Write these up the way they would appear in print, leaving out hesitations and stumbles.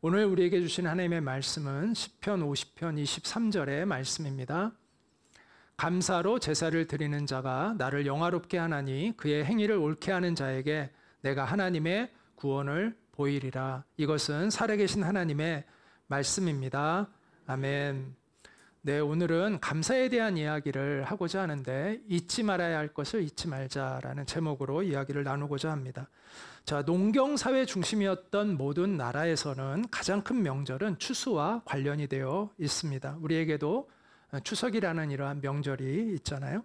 오늘 우리에게 주신 하나님의 말씀은 시편 50편 23절의 말씀입니다. 감사로 제사를 드리는 자가 나를 영화롭게 하나니 그의 행위를 옳게 하는 자에게 내가 하나님의 구원을 보이리라. 이것은 살아계신 하나님의 말씀입니다. 아멘. 네, 오늘은 감사에 대한 이야기를 하고자 하는데 잊지 말아야 할 것을 잊지 말자라는 제목으로 이야기를 나누고자 합니다. 자, 농경사회 중심이었던 모든 나라에서는 가장 큰 명절은 추수와 관련이 되어 있습니다. 우리에게도 추석이라는 이러한 명절이 있잖아요.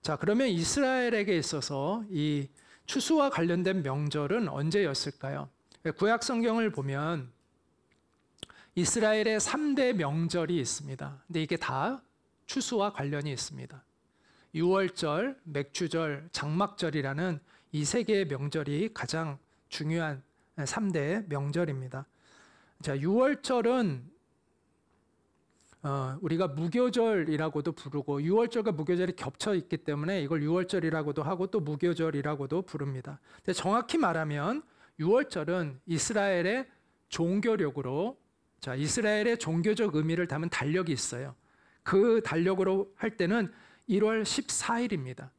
자, 그러면 이스라엘에게 있어서 이 추수와 관련된 명절은 언제였을까요? 구약 성경을 보면 이스라엘의 3대 명절이 있습니다. 근데 이게 다 추수와 관련이 있습니다. 유월절, 맥추절, 장막절이라는 이 세 개의 명절이 가장 중요한 3대 명절입니다. 자, 유월절은 우리가 무교절이라고도 부르고 유월절과 무교절이 겹쳐 있기 때문에 이걸 유월절이라고도 하고 또 무교절이라고도 부릅니다. 근데 정확히 말하면 유월절은 이스라엘의 종교력으로 이스라엘의 종교적 의미를 담은 달력이 있어요. 그 달력으로 할 때는 1월 14일입니다.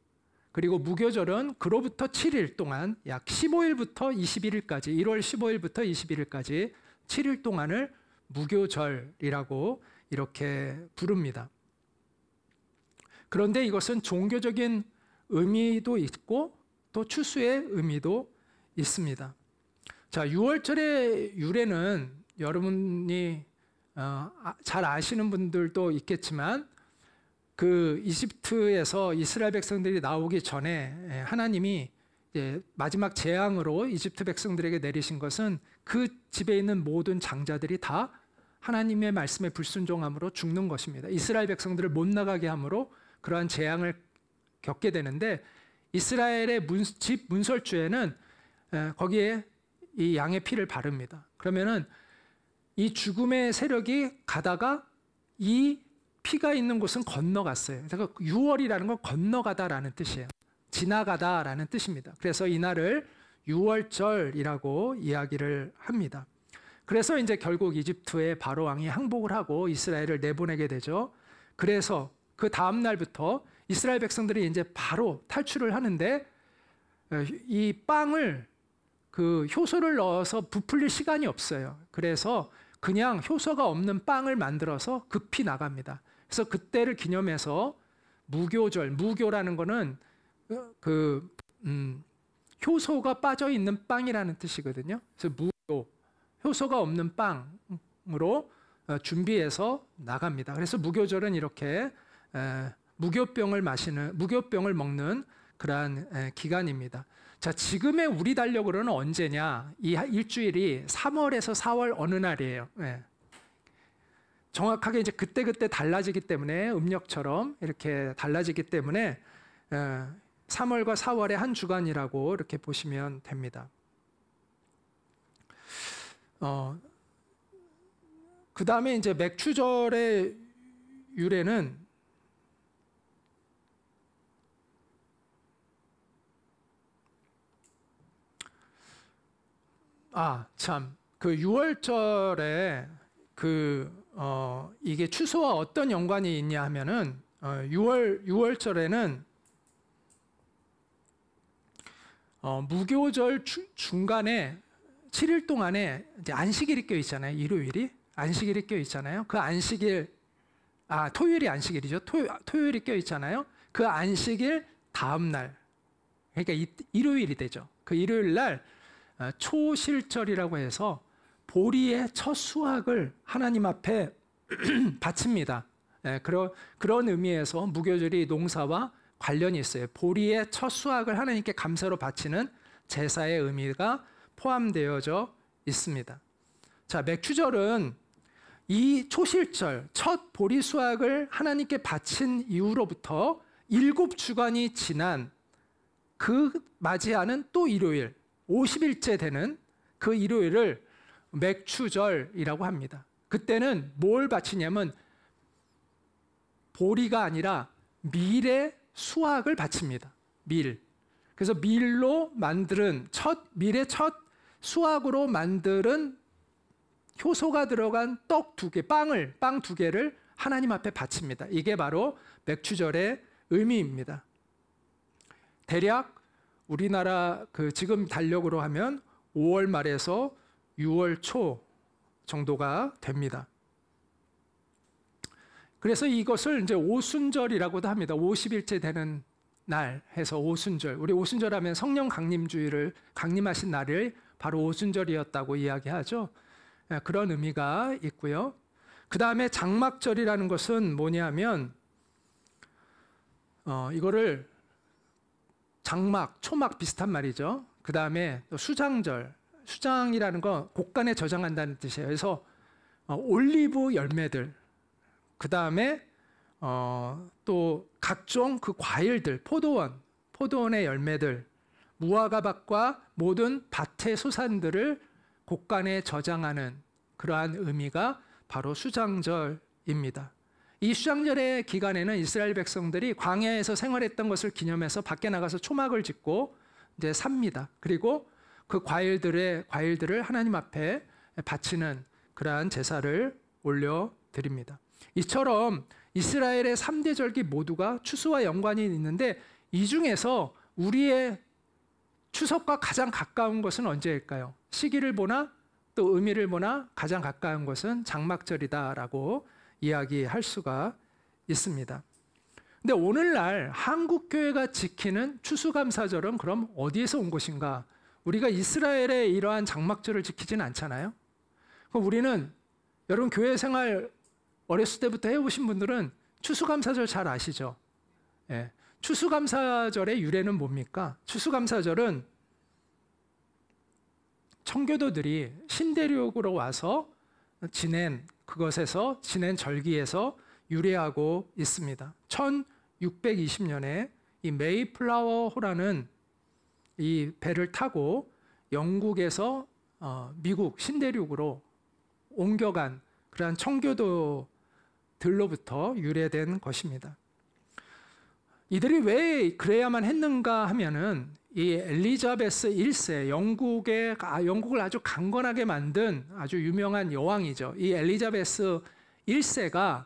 그리고 무교절은 그로부터 7일 동안 약 15일부터 21일까지 1월 15일부터 21일까지 7일 동안을 무교절이라고 이렇게 부릅니다. 그런데 이것은 종교적인 의미도 있고 또 추수의 의미도 있습니다. 자, 유월절의 유래는 여러분이 잘 아시는 분들도 있겠지만 그 이집트에서 이스라엘 백성들이 나오기 전에 하나님이 이제 마지막 재앙으로 이집트 백성들에게 내리신 것은 그 집에 있는 모든 장자들이 다 하나님의 말씀에 불순종함으로 죽는 것입니다. 이스라엘 백성들을 못 나가게 함으로 그러한 재앙을 겪게 되는데 이스라엘의 집 문설주에는 거기에 이 양의 피를 바릅니다. 그러면은 이 죽음의 세력이 가다가 이 피가 있는 곳은 건너갔어요. 그래서 유월이라는 건 건너가다라는 뜻이에요. 지나가다라는 뜻입니다. 그래서 이날을 유월절이라고 이야기를 합니다. 그래서 이제 결국 이집트의 바로 왕이 항복을 하고 이스라엘을 내보내게 되죠. 그래서 그 다음 날부터 이스라엘 백성들이 이제 바로 탈출을 하는데 이 빵을 그 효소를 넣어서 부풀릴 시간이 없어요. 그래서 그냥 효소가 없는 빵을 만들어서 급히 나갑니다. 그래서 그때를 기념해서 무교절, 무교라는 거는 효소가 빠져 있는 빵이라는 뜻이거든요. 그래서 무교, 효소가 없는 빵으로 준비해서 나갑니다. 그래서 무교절은 이렇게 무교병을 먹는 그러한 기간입니다. 자, 지금의 우리 달력으로는 언제냐? 이 일주일이 3월에서 4월 어느 날이에요. 네. 정확하게 이제 그때그때 달라지기 때문에 음력처럼 이렇게 달라지기 때문에 3월과 4월의 한 주간이라고 이렇게 보시면 됩니다. 그 다음에 이제 맥추절의 유래는 그 6월절에 이게 추수와 어떤 연관이 있냐 하면은 6월절에는 무교절 중간에 7일 동안에 이제 안식일이 껴 있잖아요. 일요일이 안식일이 껴 있잖아요. 그 안식일 토요일이 안식일이죠. 토요일이 껴 있잖아요. 그 안식일 다음 날 그러니까 일요일이 되죠. 그 일요일 날 초실절이라고 해서 보리의 첫 수확을 하나님 앞에 바칩니다. 그런 의미에서 무교절이 농사와 관련이 있어요. 보리의 첫 수확을 하나님께 감사로 바치는 제사의 의미가 포함되어져 있습니다. 자, 맥추절은 이 초실절, 첫 보리 수확을 하나님께 바친 이후로부터 7주간이 지난 그 맞이하는 또 일요일, 50일째 되는 그 일요일을 맥추절이라고 합니다. 그때는 뭘 바치냐면 보리가 아니라 밀의 수확을 바칩니다. 밀. 그래서 밀로 만드는 밀의 첫 수확으로 만드는 효소가 들어간 떡 2개, 빵 2개를 하나님 앞에 바칩니다. 이게 바로 맥추절의 의미입니다. 대략 우리나라 지금 달력으로 하면 5월 말에서 6월 초 정도가 됩니다. 그래서 이것을 이제 오순절이라고도 합니다. 50일째 되는 날 해서 오순절. 우리 오순절 하면 성령 강림하신 날을 바로 오순절이었다고 이야기하죠. 그런 의미가 있고요. 그 다음에 장막절이라는 것은 뭐냐면 이거를 장막, 초막 비슷한 말이죠. 그 다음에 수장절, 수장이라는 건 곡간에 저장한다는 뜻이에요. 그래서 올리브 열매들, 그 다음에 또 각종 그 과일들, 포도원의 열매들, 무화과밭과 모든 밭의 소산들을 곡간에 저장하는 그러한 의미가 바로 수장절입니다. 이 수장절의 기간에는 이스라엘 백성들이 광야에서 생활했던 것을 기념해서 밖에 나가서 초막을 짓고 이제 삽니다. 그리고 그 과일들을 하나님 앞에 바치는 그러한 제사를 올려드립니다. 이처럼 이스라엘의 3대 절기 모두가 추수와 연관이 있는데 이 중에서 우리의 추석과 가장 가까운 것은 언제일까요? 시기를 보나 또 의미를 보나 가장 가까운 것은 장막절이다라고 이야기할 수가 있습니다. 근데 오늘날 한국교회가 지키는 추수감사절은 그럼 어디에서 온 것인가? 우리가 이스라엘의 이러한 장막절을 지키지는 않잖아요. 그럼 우리는 여러분 교회 생활 어렸을 때부터 해오신 분들은 추수감사절 잘 아시죠? 예. 추수감사절의 유래는 뭡니까? 추수감사절은 청교도들이 신대륙으로 와서 그것에서 지낸 절기에서 유래하고 있습니다. 1620년에 이 메이플라워호라는 이 배를 타고 영국에서 미국 신대륙으로 옮겨간 그러한 청교도들로부터 유래된 것입니다. 이들이 왜 그래야만 했는가 하면은 이 엘리자베스 1세, 영국을 아주 강건하게 만든 아주 유명한 여왕이죠. 이 엘리자베스 1세가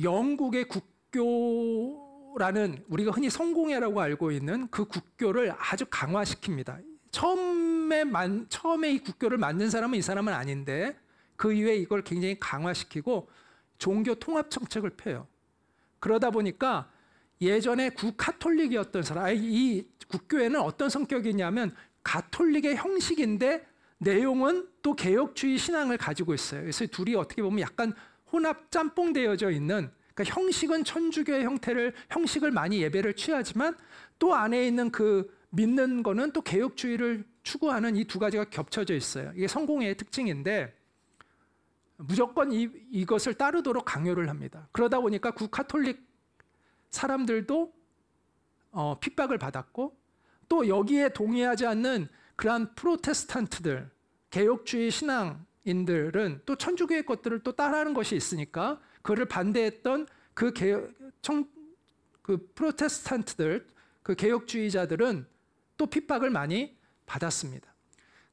영국의 국교라는 우리가 흔히 성공회라고 알고 있는 그 국교를 아주 강화시킵니다. 처음에 이 국교를 만든 사람은 이 사람은 아닌데 그 이후에 이걸 굉장히 강화시키고 종교 통합 정책을 펴요. 그러다 보니까 예전에 구카톨릭이었던 사람, 이 국교회는 어떤 성격이냐면 가톨릭의 형식인데 내용은 또 개혁주의 신앙을 가지고 있어요. 그래서 둘이 어떻게 보면 약간 혼합 짬뽕되어져 있는, 그러니까 형식은 천주교의 형식을 많이 예배를 취하지만 또 안에 있는 그 믿는 거는 또 개혁주의를 추구하는 이 두 가지가 겹쳐져 있어요. 이게 성공회의 특징인데 무조건 이것을 따르도록 강요를 합니다. 그러다 보니까 구카톨릭 사람들도 핍박을 받았고 또 여기에 동의하지 않는 그러한 프로테스탄트들, 개혁주의 신앙인들은 또 천주교의 것들을 또 따라하는 것이 있으니까 그를 반대했던 그 프로테스탄트들, 그 개혁주의자들은 또 핍박을 많이 받았습니다.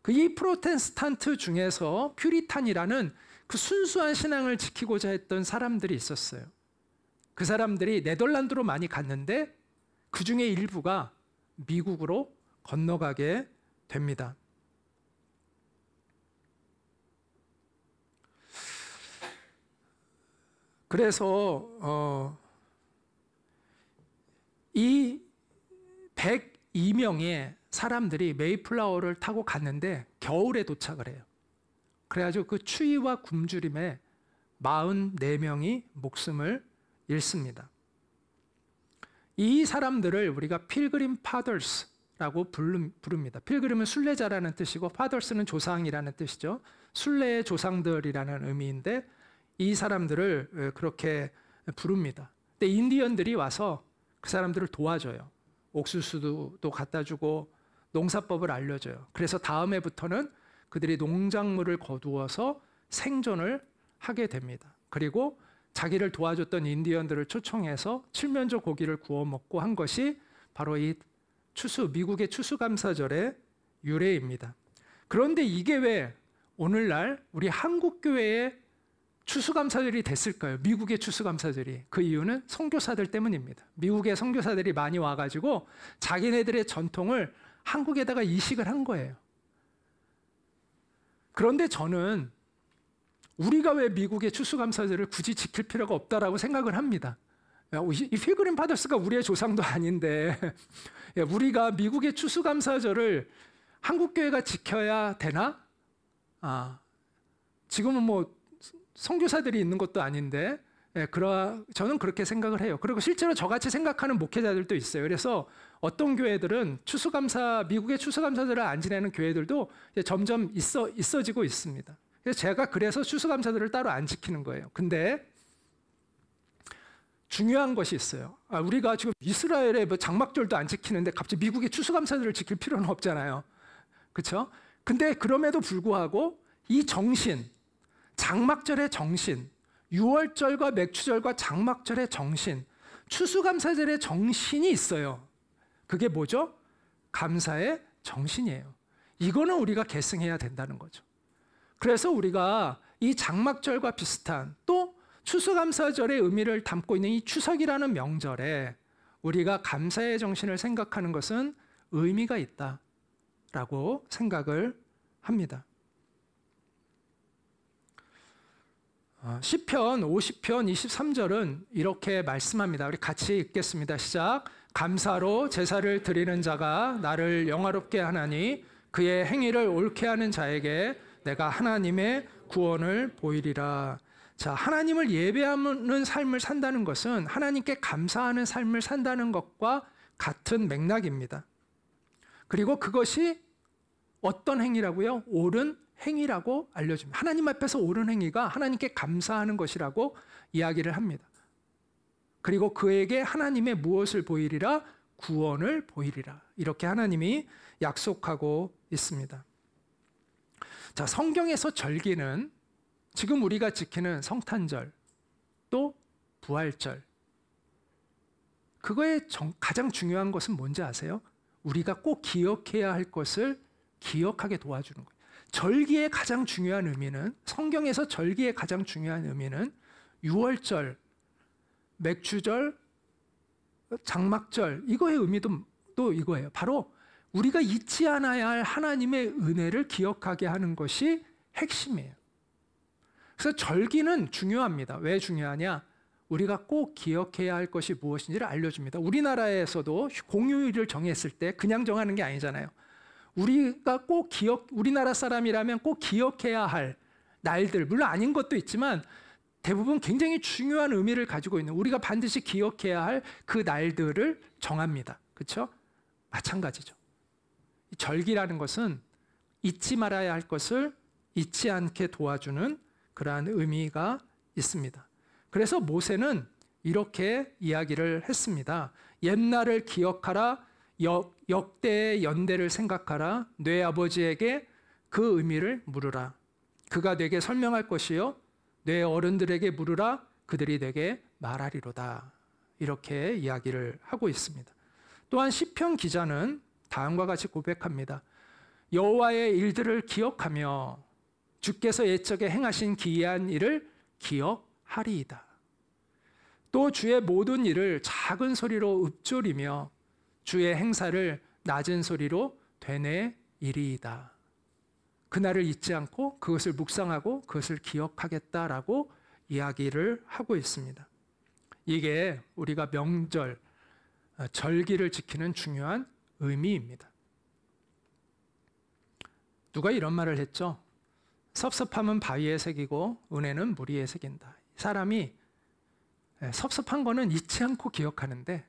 이 프로테스탄트 중에서 퓨리탄이라는 그 순수한 신앙을 지키고자 했던 사람들이 있었어요. 그 사람들이 네덜란드로 많이 갔는데 그 중에 일부가 미국으로 건너가게 됩니다. 그래서 이 102명의 사람들이 메이플라워를 타고 갔는데 겨울에 도착을 해요. 그래가지고 그 추위와 굶주림에 44명이 목숨을 잃습니다. 이 사람들을 우리가 필그림 파더스라고 부릅니다. 필그림은 순례자라는 뜻이고 파더스는 조상이라는 뜻이죠. 순례의 조상들이라는 의미인데 이 사람들을 그렇게 부릅니다. 근데 인디언들이 와서 그 사람들을 도와줘요. 옥수수도 갖다 주고 농사법을 알려줘요. 그래서 다음 해부터는 그들이 농작물을 거두어서 생존을 하게 됩니다. 그리고 자기를 도와줬던 인디언들을 초청해서 칠면조 고기를 구워 먹고 한 것이 바로 이 미국의 추수감사절의 유래입니다. 그런데 이게 왜 오늘날 우리 한국 교회의 추수감사절이 됐을까요? 미국의 추수감사절이. 그 이유는 선교사들 때문입니다. 미국의 선교사들이 많이 와가지고 자기네들의 전통을 한국에다가 이식을 한 거예요. 그런데 저는 우리가 왜 미국의 추수감사절을 굳이 지킬 필요가 없다라고 생각을 합니다. 이 필그림 파더스가 우리의 조상도 아닌데 우리가 미국의 추수감사절을 한국 교회가 지켜야 되나? 지금은 뭐 선교사들이 있는 것도 아닌데 저는 그렇게 생각을 해요. 그리고 실제로 저같이 생각하는 목회자들도 있어요. 그래서 어떤 교회들은 미국의 추수감사절을 안 지내는 교회들도 점점 있어지고 있습니다. 그래서 제가 추수감사절을 따로 안 지키는 거예요. 근데 중요한 것이 있어요. 우리가 지금 이스라엘의 장막절도 안 지키는데 갑자기 미국의 추수감사절을 지킬 필요는 없잖아요. 그렇죠? 근데 그럼에도 불구하고 이 정신, 장막절의 정신, 유월절과 맥추절과 장막절의 정신, 추수감사절의 정신이 있어요. 그게 뭐죠? 감사의 정신이에요. 이거는 우리가 계승해야 된다는 거죠. 그래서 우리가 이 장막절과 비슷한 또 추수감사절의 의미를 담고 있는 이 추석이라는 명절에 우리가 감사의 정신을 생각하는 것은 의미가 있다라고 생각을 합니다. 시편 50편 23절은 이렇게 말씀합니다. 우리 같이 읽겠습니다. 시작. 감사로 제사를 드리는 자가 나를 영화롭게 하나니 그의 행위를 옳게 하는 자에게 내가 하나님의 구원을 보이리라. 자, 하나님을 예배하는 삶을 산다는 것은 하나님께 감사하는 삶을 산다는 것과 같은 맥락입니다. 그리고 그것이 어떤 행위라고요? 옳은 행위라고 알려줍니다. 하나님 앞에서 옳은 행위가 하나님께 감사하는 것이라고 이야기를 합니다. 그리고 그에게 하나님의 무엇을 보이리라? 구원을 보이리라. 이렇게 하나님이 약속하고 있습니다. 자, 성경에서 절기는 지금 우리가 지키는 성탄절, 또 부활절. 그거의 가장 중요한 것은 뭔지 아세요? 우리가 꼭 기억해야 할 것을 기억하게 도와주는 거예요. 절기의 가장 중요한 의미는, 성경에서 절기의 가장 중요한 의미는 유월절, 맥추절, 장막절, 이거의 의미도 또 이거예요. 바로 우리가 잊지 않아야 할 하나님의 은혜를 기억하게 하는 것이 핵심이에요. 그래서 절기는 중요합니다. 왜 중요하냐? 우리가 꼭 기억해야 할 것이 무엇인지를 알려줍니다. 우리나라에서도 공휴일을 정했을 때 그냥 정하는 게 아니잖아요. 우리가 우리나라 사람이라면 꼭 기억해야 할 날들, 물론 아닌 것도 있지만 대부분 굉장히 중요한 의미를 가지고 있는, 우리가 반드시 기억해야 할 그 날들을 정합니다. 그렇죠? 마찬가지죠. 이 절기라는 것은 잊지 말아야 할 것을 잊지 않게 도와주는 그러한 의미가 있습니다. 그래서 모세는 이렇게 이야기를 했습니다. 옛날을 기억하라, 역대의 연대를 생각하라, 뇌 아버지에게 그 의미를 물으라. 그가 내게 설명할 것이요, 뇌 어른들에게 물으라, 그들이 내게 말하리로다. 이렇게 이야기를 하고 있습니다. 또한 시편 기자는 다음과 같이 고백합니다. 여호와의 일들을 기억하며 주께서 옛적에 행하신 기이한 일을 기억하리이다. 또 주의 모든 일을 작은 소리로 읊조리며 주의 행사를 낮은 소리로 되뇌이리이다. 그날을 잊지 않고 그것을 묵상하고 그것을 기억하겠다라고 이야기를 하고 있습니다. 이게 우리가 명절, 절기를 지키는 중요한 의미입니다. 누가 이런 말을 했죠? 섭섭함은 바위에 새기고 은혜는 물 위에 새긴다. 사람이 섭섭한 거는 잊지 않고 기억하는데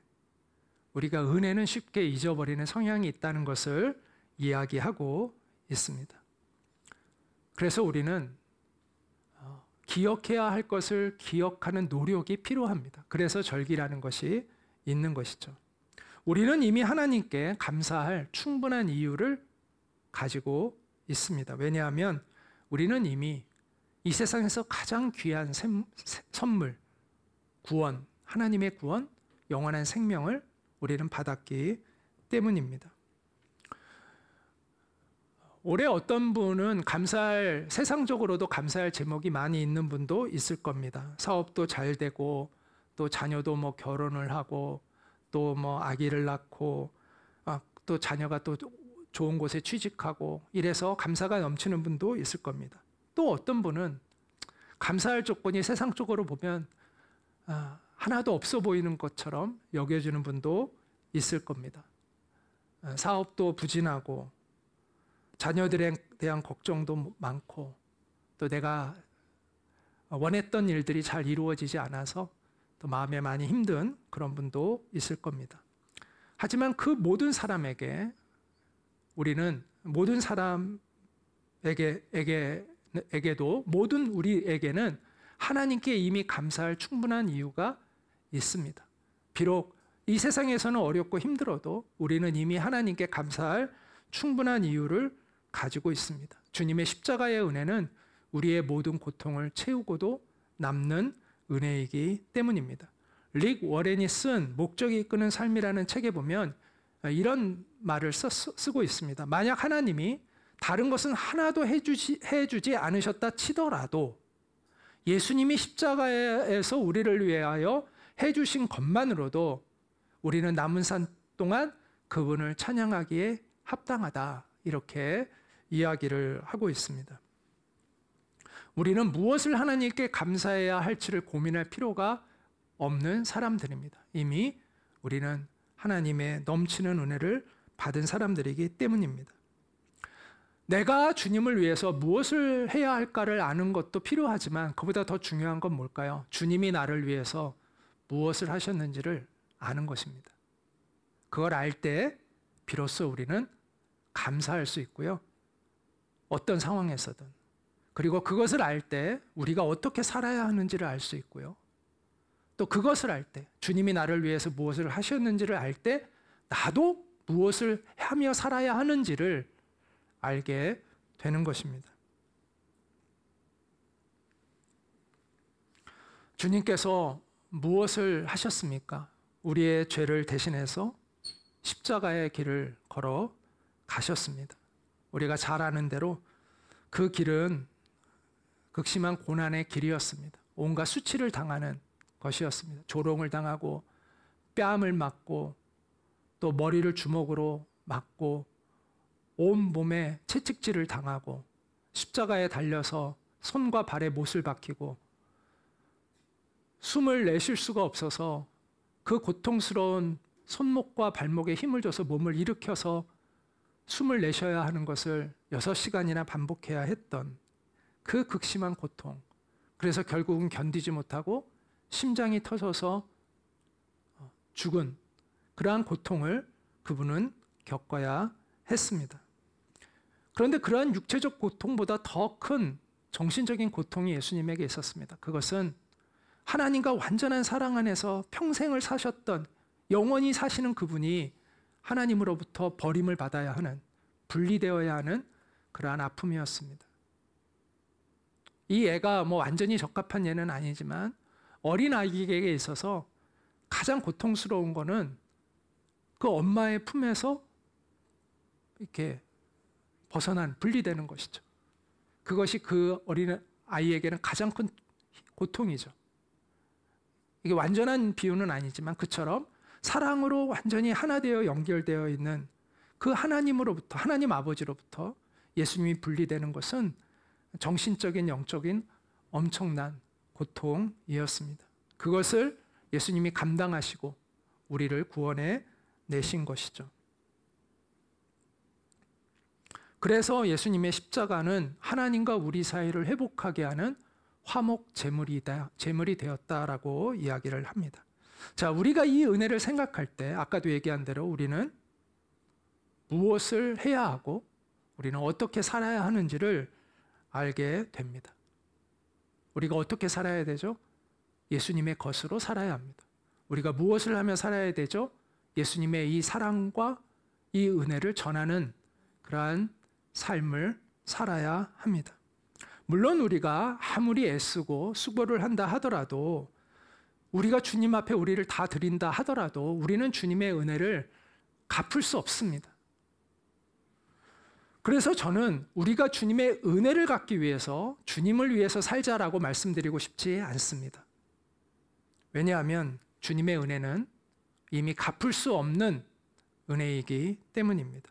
우리가 은혜는 쉽게 잊어버리는 성향이 있다는 것을 이야기하고 있습니다. 그래서 우리는 기억해야 할 것을 기억하는 노력이 필요합니다. 그래서 절기라는 것이 있는 것이죠. 우리는 이미 하나님께 감사할 충분한 이유를 가지고 있습니다. 왜냐하면 우리는 이미 이 세상에서 가장 귀한 선물, 구원, 하나님의 구원, 영원한 생명을 우리는 받았기 때문입니다. 올해 어떤 분은 감사할, 세상적으로도 감사할 제목이 많이 있는 분도 있을 겁니다. 사업도 잘 되고, 또 자녀도 뭐 결혼을 하고, 또 뭐 아기를 낳고, 또 자녀가 또 좋은 곳에 취직하고, 이래서 감사가 넘치는 분도 있을 겁니다. 또 어떤 분은 감사할 조건이 세상적으로 보면 하나도 없어 보이는 것처럼 여겨지는 분도 있을 겁니다. 사업도 부진하고, 자녀들에 대한 걱정도 많고, 또 내가 원했던 일들이 잘 이루어지지 않아서 또 마음에 많이 힘든 그런 분도 있을 겁니다. 하지만 그 모든 사람에게, 우리는 모든 사람에게도, 모든 우리에게는 하나님께 이미 감사할 충분한 이유가 있습니다. 비록 이 세상에서는 어렵고 힘들어도 우리는 이미 하나님께 감사할 충분한 이유를 가지고 있습니다. 주님의 십자가의 은혜는 우리의 모든 고통을 채우고도 남는 은혜이기 때문입니다. 릭 워렌이 쓴 목적이 이끄는 삶이라는 책에 보면 이런 말을 쓰고 있습니다. 만약 하나님이 다른 것은 하나도 해주지 않으셨다 치더라도 예수님이 십자가에서 우리를 위하여 해주신 것만으로도 우리는 남은 삶 동안 그분을 찬양하기에 합당하다, 이렇게 이야기를 하고 있습니다. 우리는 무엇을 하나님께 감사해야 할지를 고민할 필요가 없는 사람들입니다. 이미 우리는 하나님의 넘치는 은혜를 받은 사람들이기 때문입니다. 내가 주님을 위해서 무엇을 해야 할까를 아는 것도 필요하지만 그보다 더 중요한 건 뭘까요? 주님이 나를 위해서 무엇을 하셨는지를 아는 것입니다. 그걸 알 때 비로소 우리는 감사할 수 있고요. 어떤 상황에서든. 그리고 그것을 알 때 우리가 어떻게 살아야 하는지를 알 수 있고요. 또 그것을 알 때, 주님이 나를 위해서 무엇을 하셨는지를 알 때 나도 무엇을 하며 살아야 하는지를 알게 되는 것입니다. 주님께서 무엇을 하셨습니까? 우리의 죄를 대신해서 십자가의 길을 걸어 가셨습니다. 우리가 잘 아는 대로 그 길은 극심한 고난의 길이었습니다. 온갖 수치를 당하는 것이었습니다. 조롱을 당하고 뺨을 맞고 또 머리를 주먹으로 맞고 온 몸에 채찍질을 당하고 십자가에 달려서 손과 발에 못을 박히고 숨을 내쉴 수가 없어서 그 고통스러운 손목과 발목에 힘을 줘서 몸을 일으켜서 숨을 내셔야 하는 것을 6시간이나 반복해야 했던 그 극심한 고통, 그래서 결국은 견디지 못하고 심장이 터져서 죽은 그러한 고통을 그분은 겪어야 했습니다. 그런데 그러한 육체적 고통보다 더 큰 정신적인 고통이 예수님에게 있었습니다. 그것은 하나님과 완전한 사랑 안에서 평생을 사셨던, 영원히 사시는 그분이 하나님으로부터 버림을 받아야 하는, 분리되어야 하는 그러한 아픔이었습니다. 이 애가 뭐 완전히 적합한 예는 아니지만 어린 아이에게 있어서 가장 고통스러운 거는 그 엄마의 품에서 이렇게 벗어난, 분리되는 것이죠. 그것이 그 어린 아이에게는 가장 큰 고통이죠. 이게 완전한 비유는 아니지만 그처럼 사랑으로 완전히 하나 되어 연결되어 있는 그 하나님으로부터, 하나님 아버지로부터 예수님이 분리되는 것은 정신적인, 영적인 엄청난 고통이었습니다. 그것을 예수님이 감당하시고 우리를 구원해 내신 것이죠. 그래서 예수님의 십자가는 하나님과 우리 사이를 회복하게 하는 화목 제물이 되었다라고 이야기를 합니다. 자, 우리가 이 은혜를 생각할 때 아까도 얘기한 대로 우리는 무엇을 해야 하고 우리는 어떻게 살아야 하는지를 알게 됩니다. 우리가 어떻게 살아야 되죠? 예수님의 것으로 살아야 합니다. 우리가 무엇을 하며 살아야 되죠? 예수님의 이 사랑과 이 은혜를 전하는 그러한 삶을 살아야 합니다. 물론 우리가 아무리 애쓰고 수고를 한다 하더라도, 우리가 주님 앞에 우리를 다 드린다 하더라도 우리는 주님의 은혜를 갚을 수 없습니다. 그래서 저는 우리가 주님의 은혜를 갖기 위해서 주님을 위해서 살자라고 말씀드리고 싶지 않습니다. 왜냐하면 주님의 은혜는 이미 갚을 수 없는 은혜이기 때문입니다.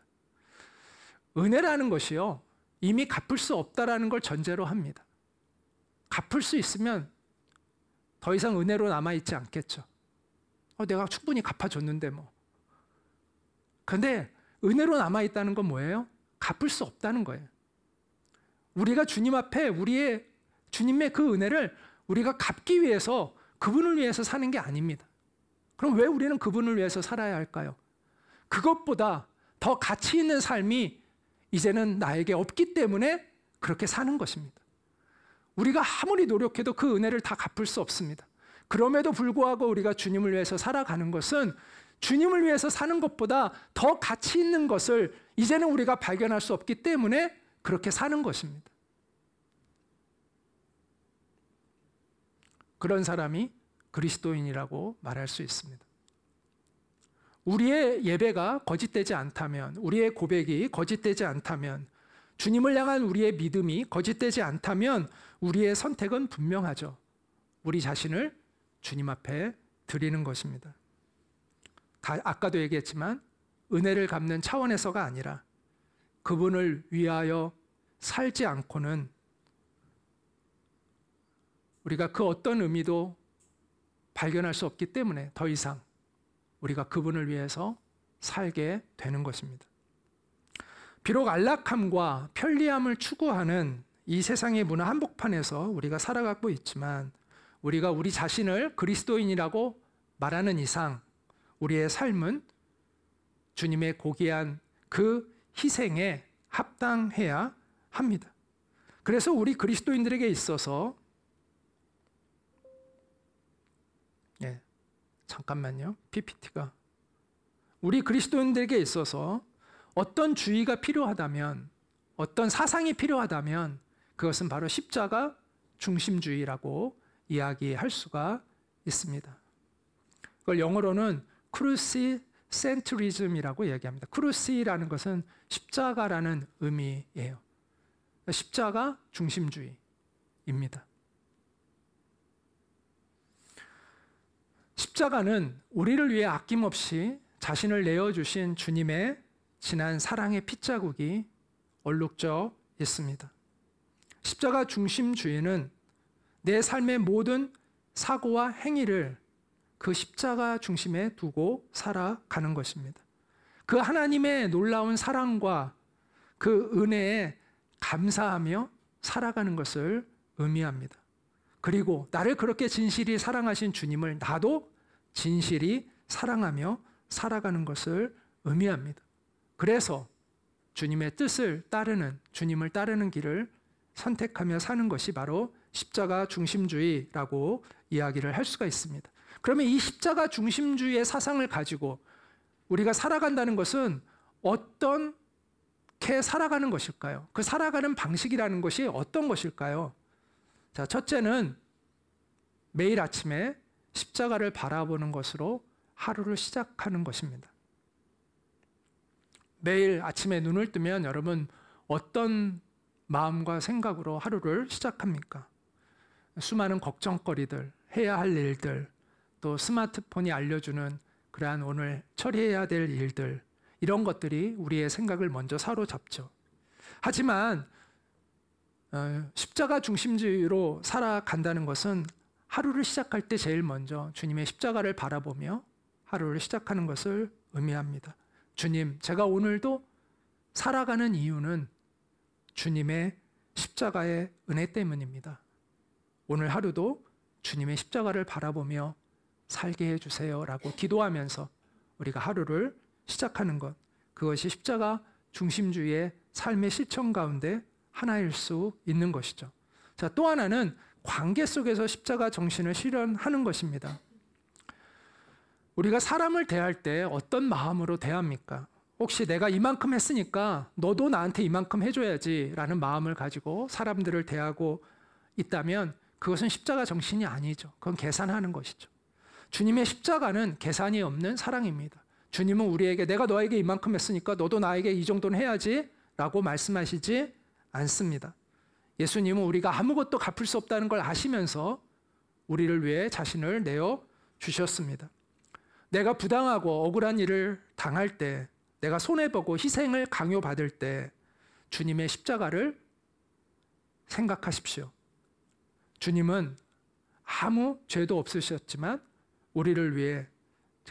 은혜라는 것이요, 이미 갚을 수 없다라는 걸 전제로 합니다. 갚을 수 있으면 더 이상 은혜로 남아있지 않겠죠. 내가 충분히 갚아줬는데 뭐. 근데 은혜로 남아있다는 건 뭐예요? 갚을 수 없다는 거예요. 우리가 주님 앞에 주님의 그 은혜를 우리가 갚기 위해서 그분을 위해서 사는 게 아닙니다. 그럼 왜 우리는 그분을 위해서 살아야 할까요? 그것보다 더 가치 있는 삶이 이제는 나에게 없기 때문에 그렇게 사는 것입니다. 우리가 아무리 노력해도 그 은혜를 다 갚을 수 없습니다. 그럼에도 불구하고 우리가 주님을 위해서 살아가는 것은 주님을 위해서 사는 것보다 더 가치 있는 것을 이제는 우리가 발견할 수 없기 때문에 그렇게 사는 것입니다. 그런 사람이 그리스도인이라고 말할 수 있습니다. 우리의 예배가 거짓되지 않다면, 우리의 고백이 거짓되지 않다면, 주님을 향한 우리의 믿음이 거짓되지 않다면 우리의 선택은 분명하죠. 우리 자신을 주님 앞에 드리는 것입니다. 아까도 얘기했지만 은혜를 갚는 차원에서가 아니라 그분을 위하여 살지 않고는 우리가 그 어떤 의미도 발견할 수 없기 때문에 더 이상 우리가 그분을 위해서 살게 되는 것입니다. 비록 안락함과 편리함을 추구하는 이 세상의 문화 한복판에서 우리가 살아가고 있지만 우리가 우리 자신을 그리스도인이라고 말하는 이상 우리의 삶은 주님의 고귀한 그 희생에 합당해야 합니다. 그래서 우리 그리스도인들에게 있어서 잠깐만요. PPT가 우리 그리스도인들에게 있어서 어떤 주의가 필요하다면, 어떤 사상이 필요하다면 그것은 바로 십자가 중심주의라고 이야기할 수가 있습니다. 그걸 영어로는 크루시센트리즘이라고 얘기합니다. 크루시라는 것은 십자가라는 의미예요. 십자가 중심주의입니다. 십자가는 우리를 위해 아낌없이 자신을 내어주신 주님의 진한 사랑의 핏자국이 얼룩져 있습니다. 십자가 중심주의는 내 삶의 모든 사고와 행위를 그 십자가 중심에 두고 살아가는 것입니다. 그 하나님의 놀라운 사랑과 그 은혜에 감사하며 살아가는 것을 의미합니다. 그리고 나를 그렇게 진실히 사랑하신 주님을 나도 진실히 사랑하며 살아가는 것을 의미합니다. 그래서 주님의 뜻을 따르는, 주님을 따르는 길을 선택하며 사는 것이 바로 십자가 중심주의라고 이야기를 할 수가 있습니다. 그러면 이 십자가 중심주의의 사상을 가지고 우리가 살아간다는 것은 어떻게 살아가는 것일까요? 그 살아가는 방식이라는 것이 어떤 것일까요? 자, 첫째는 매일 아침에 십자가를 바라보는 것으로 하루를 시작하는 것입니다. 매일 아침에 눈을 뜨면 여러분 어떤 마음과 생각으로 하루를 시작합니까? 수많은 걱정거리들, 해야 할 일들, 또 스마트폰이 알려주는 그러한 오늘 처리해야 될 일들, 이런 것들이 우리의 생각을 먼저 사로잡죠. 하지만 십자가 중심주의로 살아간다는 것은 하루를 시작할 때 제일 먼저 주님의 십자가를 바라보며 하루를 시작하는 것을 의미합니다. 주님, 제가 오늘도 살아가는 이유는 주님의 십자가의 은혜 때문입니다. 오늘 하루도 주님의 십자가를 바라보며 살게 해주세요 라고 기도하면서 우리가 하루를 시작하는 것, 그것이 십자가 중심주의의 삶의 실천 가운데 하나일 수 있는 것이죠. 자, 또 하나는 관계 속에서 십자가 정신을 실현하는 것입니다. 우리가 사람을 대할 때 어떤 마음으로 대합니까? 혹시 내가 이만큼 했으니까 너도 나한테 이만큼 해줘야지 라는 마음을 가지고 사람들을 대하고 있다면 그것은 십자가 정신이 아니죠. 그건 계산하는 것이죠. 주님의 십자가는 계산이 없는 사랑입니다. 주님은 우리에게 내가 너에게 이만큼 했으니까 너도 나에게 이 정도는 해야지 라고 말씀하시지 않습니다. 예수님은 우리가 아무것도 갚을 수 없다는 걸 아시면서 우리를 위해 자신을 내어 주셨습니다. 내가 부당하고 억울한 일을 당할 때, 내가 손해보고 희생을 강요받을 때 주님의 십자가를 생각하십시오. 주님은 아무 죄도 없으셨지만 우리를 위해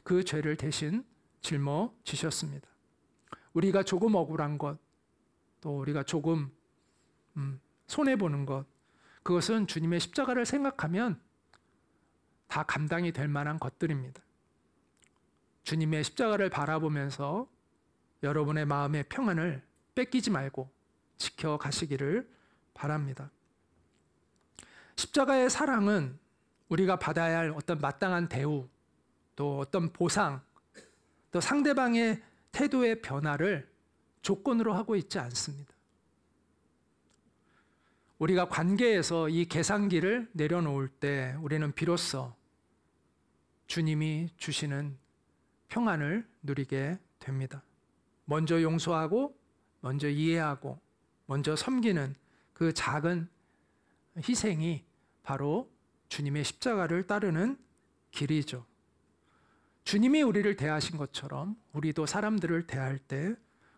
그 죄를 대신 짊어지셨습니다. 우리가 조금 억울한 것, 또 우리가 조금 손해보는 것, 그것은 주님의 십자가를 생각하면 다 감당이 될 만한 것들입니다. 주님의 십자가를 바라보면서 여러분의 마음의 평안을 뺏기지 말고 지켜가시기를 바랍니다. 십자가의 사랑은 우리가 받아야 할 어떤 마땅한 대우, 또 어떤 보상, 또 상대방의 태도의 변화를 조건으로 하고 있지 않습니다. 우리가 관계에서 이 계산기를 내려놓을 때 우리는 비로소 주님이 주시는 평안을 누리게 됩니다. 먼저 용서하고, 먼저 이해하고, 먼저 섬기는 그 작은 희생이 바로 주님의 십자가를 따르는 길이죠. 주님이 우리를 대하신 것처럼 우리도 사람들을 대할 때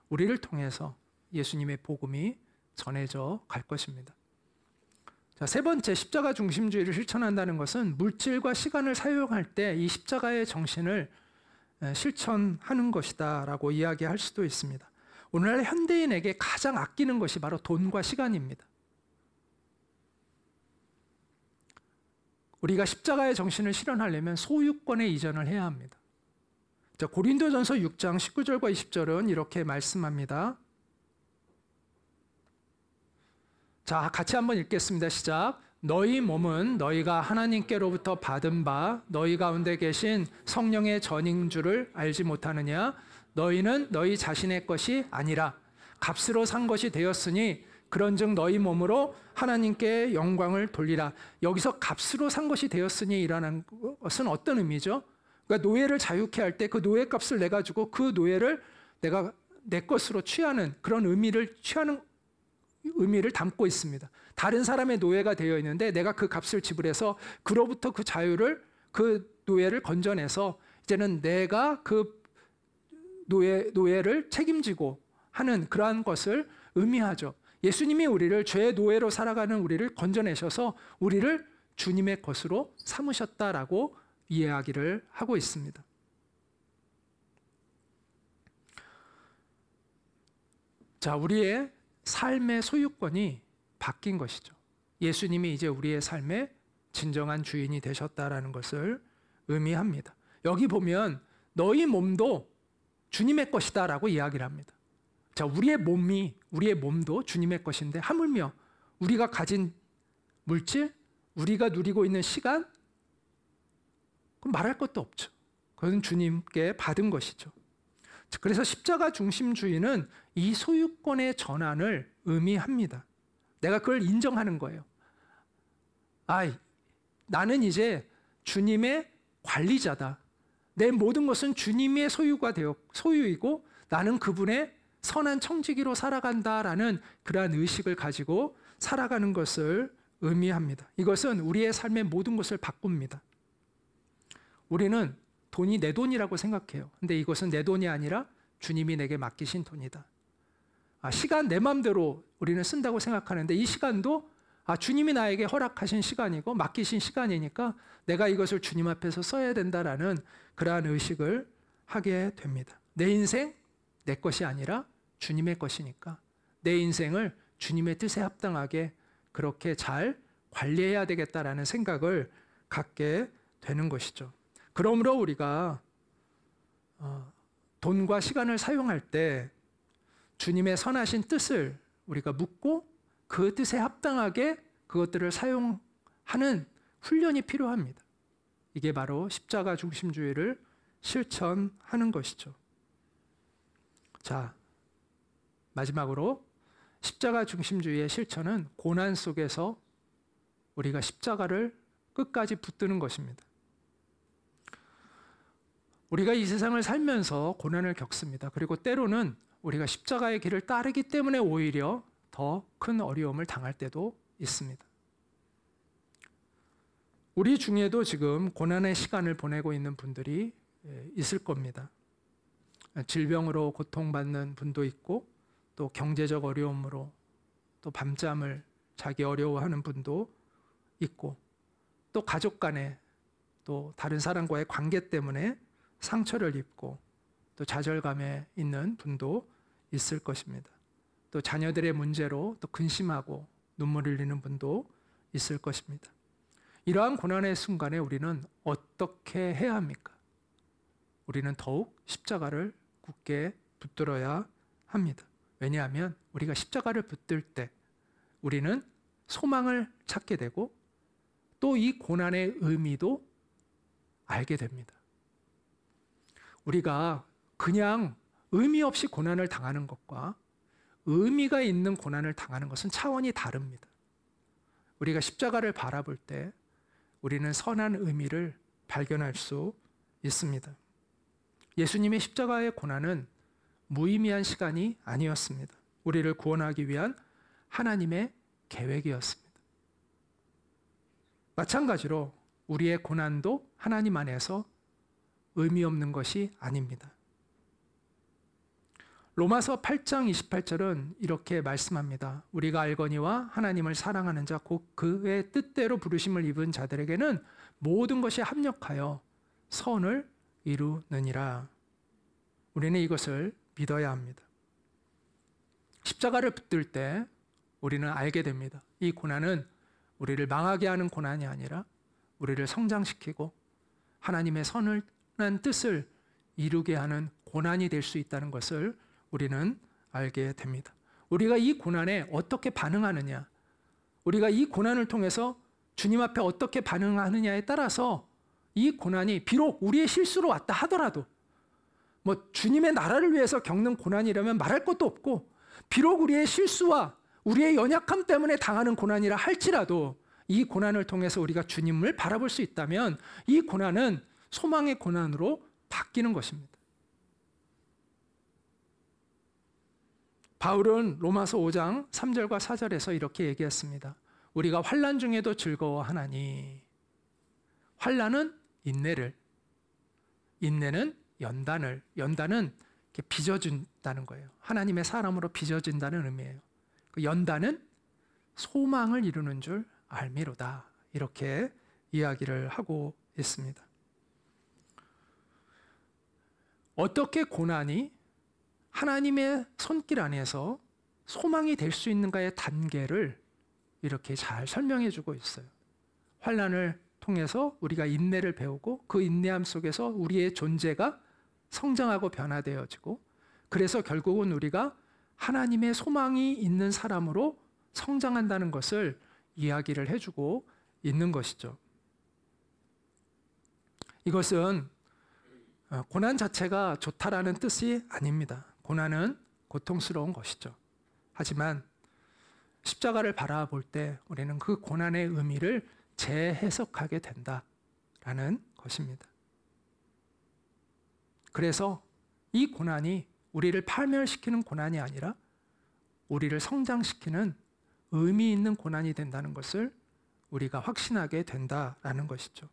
우리를 통해서 예수님의 복음이 전해져 갈 것입니다. 자, 세 번째, 십자가 중심주의를 실천한다는 것은 물질과 시간을 사용할 때 이 십자가의 정신을 실천하는 것이다 라고 이야기할 수도 있습니다. 오늘날 현대인에게 가장 아끼는 것이 바로 돈과 시간입니다. 우리가 십자가의 정신을 실현하려면 소유권에 이전을 해야 합니다. 자, 고린도전서 6장 19절과 20절은 이렇게 말씀합니다. 자, 같이 한번 읽겠습니다. 시작. 너희 몸은 너희가 하나님께로부터 받은 바 너희 가운데 계신 성령의 전인 줄을 알지 못하느냐? 너희는 너희 자신의 것이 아니라 값으로 산 것이 되었으니 그런즉 너희 몸으로 하나님께 영광을 돌리라. 여기서 값으로 산 것이 되었으니 이라는 것은 어떤 의미죠? 그러니까 노예를 자유케 할 때 그 노예값을 내 가지고 그 노예를 내가 내 것으로 취하는 그런 의미를 담고 있습니다. 다른 사람의 노예가 되어 있는데 내가 그 값을 지불해서 그로부터 그 자유를, 그 노예를 건져내서 이제는 내가 그 노예를 책임지고 하는 그러한 것을 의미하죠. 예수님이 우리를 죄의 노예로 살아가는 우리를 건져내셔서 우리를 주님의 것으로 삼으셨다라고 이야기를 하고 있습니다. 자, 우리의 삶의 소유권이 바뀐 것이죠. 예수님이 이제 우리의 삶의 진정한 주인이 되셨다라는 것을 의미합니다. 여기 보면 너희 몸도 주님의 것이다라고 이야기를 합니다. 자, 우리의 몸도 주님의 것인데 하물며 우리가 가진 물질, 우리가 누리고 있는 시간, 그럼 말할 것도 없죠. 그건 주님께 받은 것이죠. 그래서 십자가 중심주의는 이 소유권의 전환을 의미합니다. 내가 그걸 인정하는 거예요. 나는 이제 주님의 관리자다. 내 모든 것은 주님의 소유이고 나는 그분의 선한 청지기로 살아간다라는 그러한 의식을 가지고 살아가는 것을 의미합니다. 이것은 우리의 삶의 모든 것을 바꿉니다. 우리는 돈이 내 돈이라고 생각해요. 근데 이것은 내 돈이 아니라 주님이 내게 맡기신 돈이다. 시간 내 마음대로 우리는 쓴다고 생각하는데 이 시간도 주님이 나에게 허락하신 시간이고 맡기신 시간이니까 내가 이것을 주님 앞에서 써야 된다라는 그러한 의식을 하게 됩니다. 내 인생 내 것이 아니라 주님의 것이니까 내 인생을 주님의 뜻에 합당하게 그렇게 잘 관리해야 되겠다라는 생각을 갖게 되는 것이죠. 그러므로 우리가 돈과 시간을 사용할 때 주님의 선하신 뜻을 우리가 묻고 그 뜻에 합당하게 그것들을 사용하는 훈련이 필요합니다. 이게 바로 십자가 중심주의를 실천하는 것이죠. 자, 마지막으로 십자가 중심주의의 실천은 고난 속에서 우리가 십자가를 끝까지 붙드는 것입니다. 우리가 이 세상을 살면서 고난을 겪습니다. 그리고 때로는 우리가 십자가의 길을 따르기 때문에 오히려 더 큰 어려움을 당할 때도 있습니다. 우리 중에도 지금 고난의 시간을 보내고 있는 분들이 있을 겁니다. 질병으로 고통받는 분도 있고, 또 경제적 어려움으로 또 밤잠을 자기 어려워하는 분도 있고, 또 가족 간에 또 다른 사람과의 관계 때문에 상처를 입고 또 좌절감에 있는 분도 있을 것입니다. 또 자녀들의 문제로 또 근심하고 눈물 흘리는 분도 있을 것입니다. 이러한 고난의 순간에 우리는 어떻게 해야 합니까? 우리는 더욱 십자가를 굳게 붙들어야 합니다. 왜냐하면 우리가 십자가를 붙들 때 우리는 소망을 찾게 되고 또 이 고난의 의미도 알게 됩니다. 우리가 그냥 의미 없이 고난을 당하는 것과 의미가 있는 고난을 당하는 것은 차원이 다릅니다. 우리가 십자가를 바라볼 때 우리는 선한 의미를 발견할 수 있습니다. 예수님의 십자가의 고난은 무의미한 시간이 아니었습니다. 우리를 구원하기 위한 하나님의 계획이었습니다. 마찬가지로 우리의 고난도 하나님 안에서 의미 없는 것이 아닙니다. 로마서 8장 28절은 이렇게 말씀합니다. 우리가 알거니와 하나님을 사랑하는 자 곧 그의 뜻대로 부르심을 입은 자들에게는 모든 것이 합력하여 선을 이루느니라. 우리는 이것을 믿어야 합니다. 십자가를 붙들 때 우리는 알게 됩니다. 이 고난은 우리를 망하게 하는 고난이 아니라 우리를 성장시키고 하나님의 선한 뜻을 이루게 하는 고난이 될 수 있다는 것을 우리는 알게 됩니다. 우리가 이 고난에 어떻게 반응하느냐, 우리가 이 고난을 통해서 주님 앞에 어떻게 반응하느냐에 따라서 이 고난이 비록 우리의 실수로 왔다 하더라도 주님의 나라를 위해서 겪는 고난이라면 말할 것도 없고, 비록 우리의 실수와 우리의 연약함 때문에 당하는 고난이라 할지라도 이 고난을 통해서 우리가 주님을 바라볼 수 있다면 이 고난은 소망의 고난으로 바뀌는 것입니다. 바울은 로마서 5장 3절과 4절에서 이렇게 얘기했습니다. 우리가 환난 중에도 즐거워하나니. 환난은 인내를, 인내는 연단을, 연단은 이렇게 빚어준다는 거예요. 하나님의 사람으로 빚어진다는 의미예요. 그 연단은 소망을 이루는 줄 알미로다. 이렇게 이야기를 하고 있습니다. 어떻게 고난이 하나님의 손길 안에서 소망이 될 수 있는가의 단계를 이렇게 잘 설명해 주고 있어요. 환난을 통해서 우리가 인내를 배우고 그 인내함 속에서 우리의 존재가 성장하고 변화되어지고, 그래서 결국은 우리가 하나님의 소망이 있는 사람으로 성장한다는 것을 이야기를 해주고 있는 것이죠. 이것은 고난 자체가 좋다라는 뜻이 아닙니다. 고난은 고통스러운 것이죠. 하지만 십자가를 바라볼 때 우리는 그 고난의 의미를 재해석하게 된다라는 것입니다. 그래서 이 고난이 우리를 파멸시키는 고난이 아니라 우리를 성장시키는 의미 있는 고난이 된다는 것을 우리가 확신하게 된다라는 것이죠.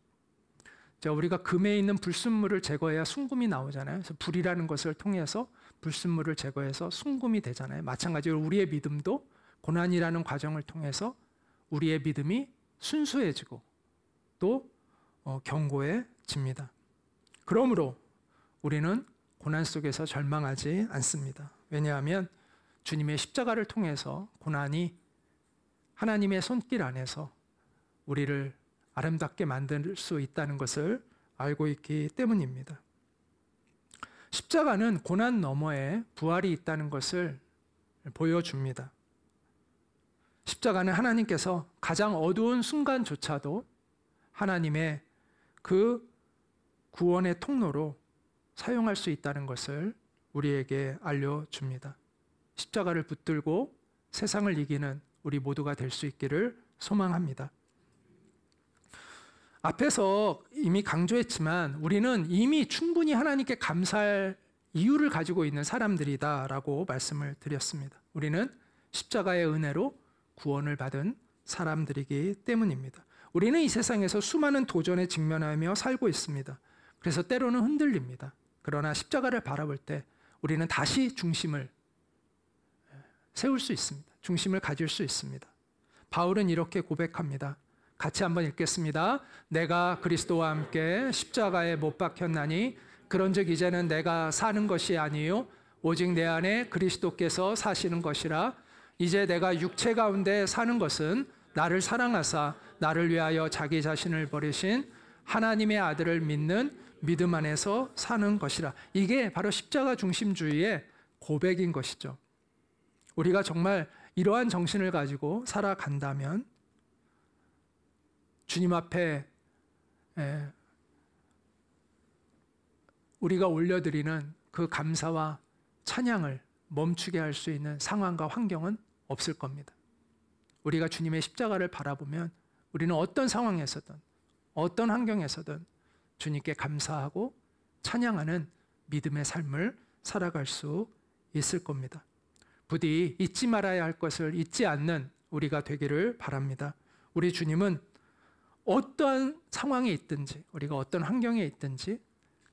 우리가 금에 있는 불순물을 제거해야 순금이 나오잖아요. 그래서 불이라는 것을 통해서 불순물을 제거해서 순금이 되잖아요. 마찬가지로 우리의 믿음도 고난이라는 과정을 통해서 우리의 믿음이 순수해지고 또 견고해집니다. 그러므로 우리는 고난 속에서 절망하지 않습니다. 왜냐하면 주님의 십자가를 통해서 고난이 하나님의 손길 안에서 우리를 아름답게 만들 수 있다는 것을 알고 있기 때문입니다. 십자가는 고난 너머에 부활이 있다는 것을 보여줍니다. 십자가는 하나님께서 가장 어두운 순간조차도 하나님의 그 구원의 통로로 사용할 수 있다는 것을 우리에게 알려줍니다. 십자가를 붙들고 세상을 이기는 우리 모두가 될 수 있기를 소망합니다. 앞에서 이미 강조했지만 우리는 이미 충분히 하나님께 감사할 이유를 가지고 있는 사람들이다라고 말씀을 드렸습니다. 우리는 십자가의 은혜로 구원을 받은 사람들이기 때문입니다. 우리는 이 세상에서 수많은 도전에 직면하며 살고 있습니다. 그래서 때로는 흔들립니다. 그러나 십자가를 바라볼 때 우리는 다시 중심을 세울 수 있습니다. 중심을 가질 수 있습니다. 바울은 이렇게 고백합니다. 같이 한번 읽겠습니다. 내가 그리스도와 함께 십자가에 못 박혔나니 그런즉 이제는 내가 사는 것이 아니요 오직 내 안에 그리스도께서 사시는 것이라. 이제 내가 육체 가운데 사는 것은 나를 사랑하사 나를 위하여 자기 자신을 버리신 하나님의 아들을 믿는 믿음 안에서 사는 것이라. 이게 바로 십자가 중심주의의 고백인 것이죠. 우리가 정말 이러한 정신을 가지고 살아간다면 주님 앞에 우리가 올려드리는 그 감사와 찬양을 멈추게 할 수 있는 상황과 환경은 없을 겁니다. 우리가 주님의 십자가를 바라보면 우리는 어떤 상황에서든 어떤 환경에서든 주님께 감사하고 찬양하는 믿음의 삶을 살아갈 수 있을 겁니다. 부디 잊지 말아야 할 것을 잊지 않는 우리가 되기를 바랍니다. 우리 주님은 어떠한 상황에 있든지 우리가 어떤 환경에 있든지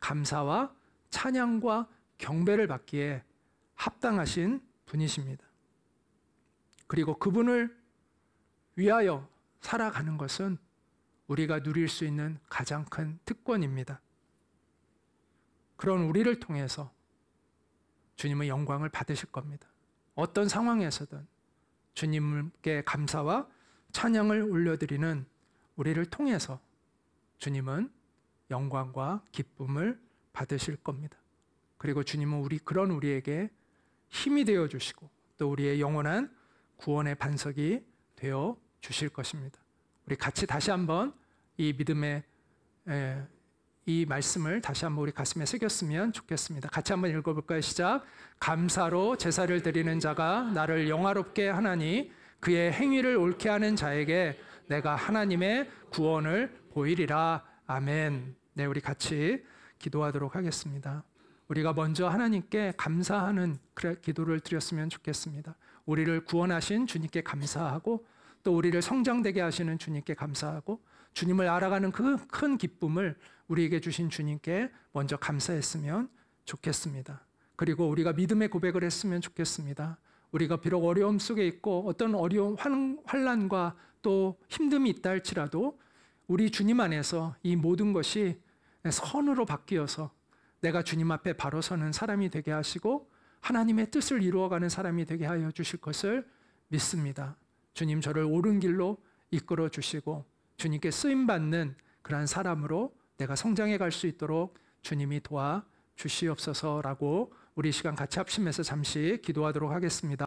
감사와 찬양과 경배를 받기에 합당하신 분이십니다. 그리고 그분을 위하여 살아가는 것은 우리가 누릴 수 있는 가장 큰 특권입니다. 그런 우리를 통해서 주님의 영광을 받으실 겁니다. 어떤 상황에서든 주님께 감사와 찬양을 올려드리는 우리를 통해서 주님은 영광과 기쁨을 받으실 겁니다. 그리고 주님은 그런 우리에게 힘이 되어 주시고 또 우리의 영원한 구원의 반석이 되어 주실 것입니다. 우리 같이 다시 한번 이 믿음의 이 말씀을 다시 한번 우리 가슴에 새겼으면 좋겠습니다. 같이 한번 읽어볼까요? 시작. 감사로 제사를 드리는 자가 나를 영화롭게 하나니 그의 행위를 옳게 하는 자에게 내가 하나님의 구원을 보이리라. 아멘. 네, 우리 같이 기도하도록 하겠습니다. 우리가 먼저 하나님께 감사하는 기도를 드렸으면 좋겠습니다. 우리를 구원하신 주님께 감사하고 또 우리를 성장되게 하시는 주님께 감사하고 주님을 알아가는 그 큰 기쁨을 우리에게 주신 주님께 먼저 감사했으면 좋겠습니다. 그리고 우리가 믿음의 고백을 했으면 좋겠습니다. 우리가 비록 어려움 속에 있고 어떤 어려움, 환난과 또 힘듦이 있다 할지라도 우리 주님 안에서 이 모든 것이 선으로 바뀌어서 내가 주님 앞에 바로 서는 사람이 되게 하시고 하나님의 뜻을 이루어가는 사람이 되게 하여 주실 것을 믿습니다. 주님 저를 옳은 길로 이끌어 주시고 주님께 쓰임받는 그러한 사람으로 내가 성장해 갈 수 있도록 주님이 도와 주시옵소서라고 우리 시간 같이 합심해서 잠시 기도하도록 하겠습니다.